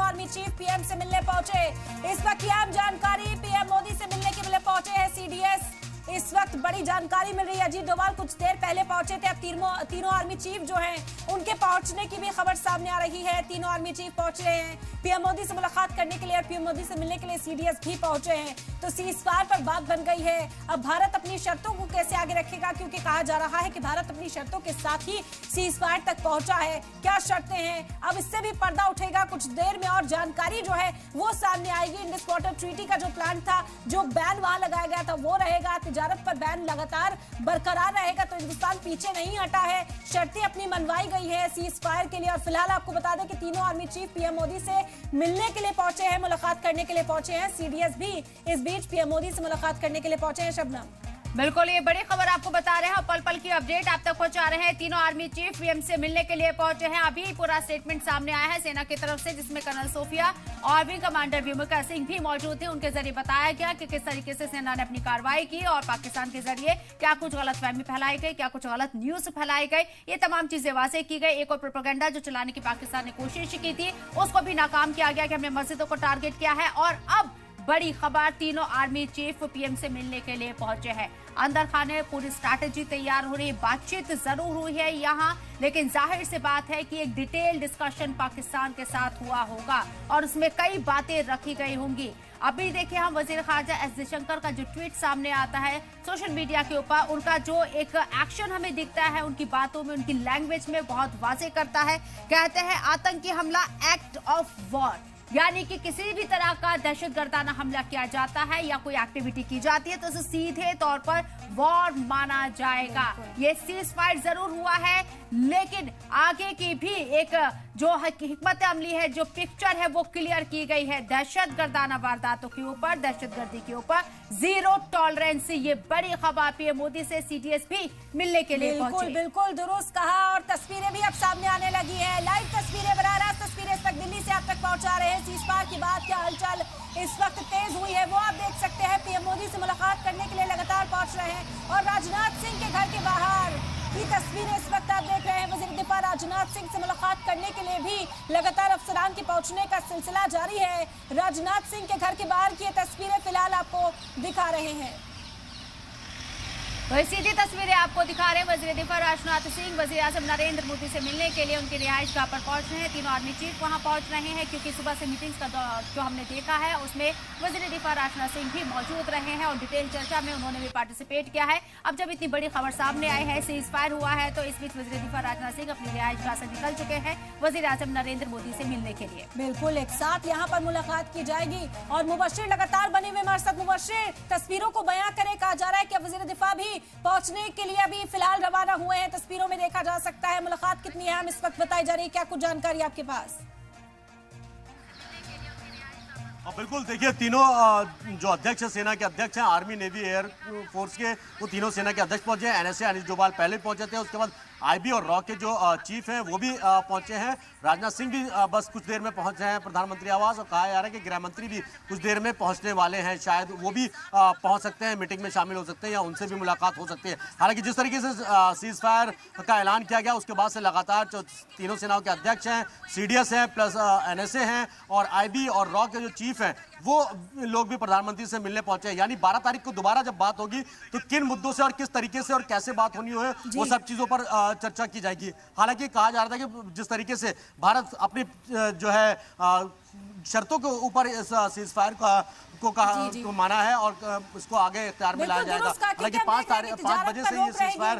Army chief PM से मिलने पहुंचे। इस वक्त की अहम जानकारी, पीएम मोदी से मिलने के लिए पहुंचे हैं सीडीएस। इस वक्त बड़ी जानकारी मिल रही है। अजीत डोभाल कुछ देर पहले पहुंचे थे, अब तीनों आर्मी चीफ जो हैं उनके पहुंचने की भी खबर सामने आ रही है। तीनों आर्मी चीफ पहुंच रहे हैं पीएम मोदी से मुलाकात करने के लिए, और पीएम मोदी से मिलने के लिए सीडीएस भी पहुंचे हैं। तो सीज़फायर पर बात बन गई है। अब भारत अपनी शर्तों को कैसे आगे रखेगा, क्योंकि कहा जा रहा है कि भारत अपनी शर्तों के साथ ही सीज़फायर तक पहुंचा है। क्या शर्तें हैं, अब इससे भी पर्दा उठेगा। कुछ देर में और जानकारी जो है वो सामने आएगी। इंडस वाटर ट्रीटी का जो प्लान था, जो बैन वहां लगाया गया था, वो रहेगा। तिजारत पर बैन लगातार बरकरार रहेगा। तो हिंदुस्तान पीछे नहीं हटा है, शर्तें अपनी मनवाई गई है सीज़फायर के लिए। और फिलहाल आपको बता दें कि तीनों आर्मी चीफ पीएम मोदी से मिलने के लिए पहुंचे हैं, मुलाकात करने के लिए पहुंचे हैं। सीडीएस भी इस बीच पीएम मोदी से मुलाकात करने के लिए पहुंचे हैं। शबनम, बिल्कुल, ये बड़ी खबर आपको बता रहे हैं और पल पल की अपडेट आप तक पहुंचा रहे हैं। तीनों आर्मी चीफ पीएम से मिलने के लिए पहुंचे हैं। अभी पूरा स्टेटमेंट सामने आया है सेना की तरफ से, जिसमें कर्नल सोफिया और विंग कमांडर व्योमिका सिंह भी मौजूद थे। उनके जरिए बताया गया कि किस तरीके से सेना ने अपनी कार्रवाई की और पाकिस्तान के जरिए क्या कुछ गलतफहमी फैलाई गई, क्या कुछ गलत न्यूज फैलाई गई, ये तमाम चीजें वाज़ेह की गई। एक और प्रोपेगेंडा जो चलाने की पाकिस्तान ने कोशिश की थी, उसको भी नाकाम किया गया कि हमने मस्जिदों को टारगेट किया है। और अब बड़ी खबर, तीनों आर्मी चीफ पीएम से मिलने के लिए पहुंचे हैं। अंदर खाने पूरी स्ट्रैटेजी तैयार हो रही है। बातचीत जरूर हुई है यहाँ, लेकिन जाहिर सी बात है कि एक डिटेल डिस्कशन पाकिस्तान के साथ हुआ होगा और उसमें कई बातें रखी गई होंगी। अभी देखिए, हम वजीर खारजा एस जयशंकर का जो ट्वीट सामने आता है सोशल मीडिया के ऊपर, उनका जो एक एक्शन हमें दिखता है, उनकी बातों में, उनकी लैंग्वेज में बहुत वाज़ेह करता है। कहते हैं आतंकी हमला एक्ट ऑफ वॉर, यानी कि किसी भी तरह का दहशतगर्दाना हमला किया जाता है या कोई एक्टिविटी की जाती है तो उसे सीधे तौर पर वॉर माना जाएगा। ये सीज़फायर जरूर हुआ है, लेकिन आगे की भी एक जो हिकमत अमली है, जो पिक्चर है वो क्लियर की गई है। दहशतगर्दाना वारदातों के ऊपर, दहशतगर्दी के ऊपर जीरो टॉलरेंस। ये बड़ी खबर, पीएम मोदी से सीडीएस भी मिलने के लिए पहुंचे। बिल्कुल दुरुस्त कहा। और तस्वीरें भी अब सामने आने लगी है। लाइव तस्वीरें, बराह रास्त तस्वीरें इस वक्त दिल्ली से आप तक पहुंचा रहे हैं। सीज़फायर की बात, क्या हलचल इस वक्त तेज हुई है वो आप देख सकते हैं। पीएम मोदी से मुलाकात करने के लिए लगातार पहुंच रहे हैं। और राजनाथ सिंह के घर के बाहर की तस्वीरें इस वक्त आप देख रहे हैं। वज़ीर दिफा राजनाथ सिंह से मुलाकात करने के लिए भी लगातार अफसरान के पहुंचने का सिलसिला जारी है। राजनाथ सिंह के घर के बाहर की ये तस्वीरें फिलहाल आपको दिखा रहे हैं। वही सीधी तस्वीरें आपको दिखा रहे हैं। वज़ीर दिफा राजनाथ सिंह वज़ीर आज़म नरेंद्र मोदी से मिलने के लिए उनकी रिहाइश गाह पर पहुंच रहे हैं। तीनों आर्मी चीफ वहां पहुंच रहे हैं, क्योंकि सुबह से मीटिंग्स का जो हमने देखा है उसमें वज़ीर दिफा राजनाथ सिंह भी मौजूद रहे हैं और डिटेल चर्चा में उन्होंने भी पार्टिसिपेट किया है। अब जब इतनी बड़ी खबर सामने आई है, सीज़फायर हुआ है, तो इस बीच वज़ीर दिफा राजनाथ सिंह अपनी रिहाइश गाह से निकल चुके हैं वज़ीर आज़म नरेंद्र मोदी से मिलने के लिए। बिल्कुल, एक साथ यहाँ पर मुलाकात की जाएगी। और मुबश्शिर लगातार बने हुए हमारे साथ। मुबश्शिर, तस्वीरों को बयां करे, कहा जा रहा है कि वज़ीर दिफा भी पहुंचने के लिए अभी फिलहाल रवाना हुए हैं। तस्वीरों में देखा जा सकता है। मुलाकात कितनी अहम इस वक्त बताई जा रही है, क्या कुछ जानकारी आपके पास? बिल्कुल, देखिए, तीनों जो अध्यक्ष है, सेना के अध्यक्ष हैं, आर्मी, नेवी, एयर फोर्स के, वो तीनों सेना के अध्यक्ष पहुंचे हैं। एनएसए अनिल डोभाल पहले पहुंचे थे, उसके बाद आईबी और रॉ के जो चीफ हैं वो भी पहुंचे हैं। राजनाथ सिंह भी बस कुछ देर में पहुंचे हैं प्रधानमंत्री आवास, और कहा जा रहा है कि गृह मंत्री भी कुछ देर में पहुंचने वाले हैं। शायद वो भी पहुंच सकते हैं, मीटिंग में शामिल हो सकते हैं या उनसे भी मुलाकात हो सकती है। हालांकि जिस तरीके से सीज़फायर का ऐलान किया गया, उसके बाद से लगातार जो तीनों सेनाओं के अध्यक्ष हैं, सीडीएस हैं, प्लस एनएसए हैं और आईबी और रॉ के जो चीफ हैं, वो लोग भी प्रधानमंत्री से मिलने पहुंचे हैं। यानी 12 तारीख को दोबारा जब बात होगी तो किन मुद्दों से और किस तरीके से और कैसे बात होनी है, वो सब चीजों पर चर्चा की जाएगी। हालांकि कहा जा रहा था कि जिस तरीके से भारत अपनी जो है शर्तों के ऊपर इस सीज़फायर को माना है और इसको आगे इख्तियार में लाया जाएगा। हालांकि 5 बजे से ये सीज़फायर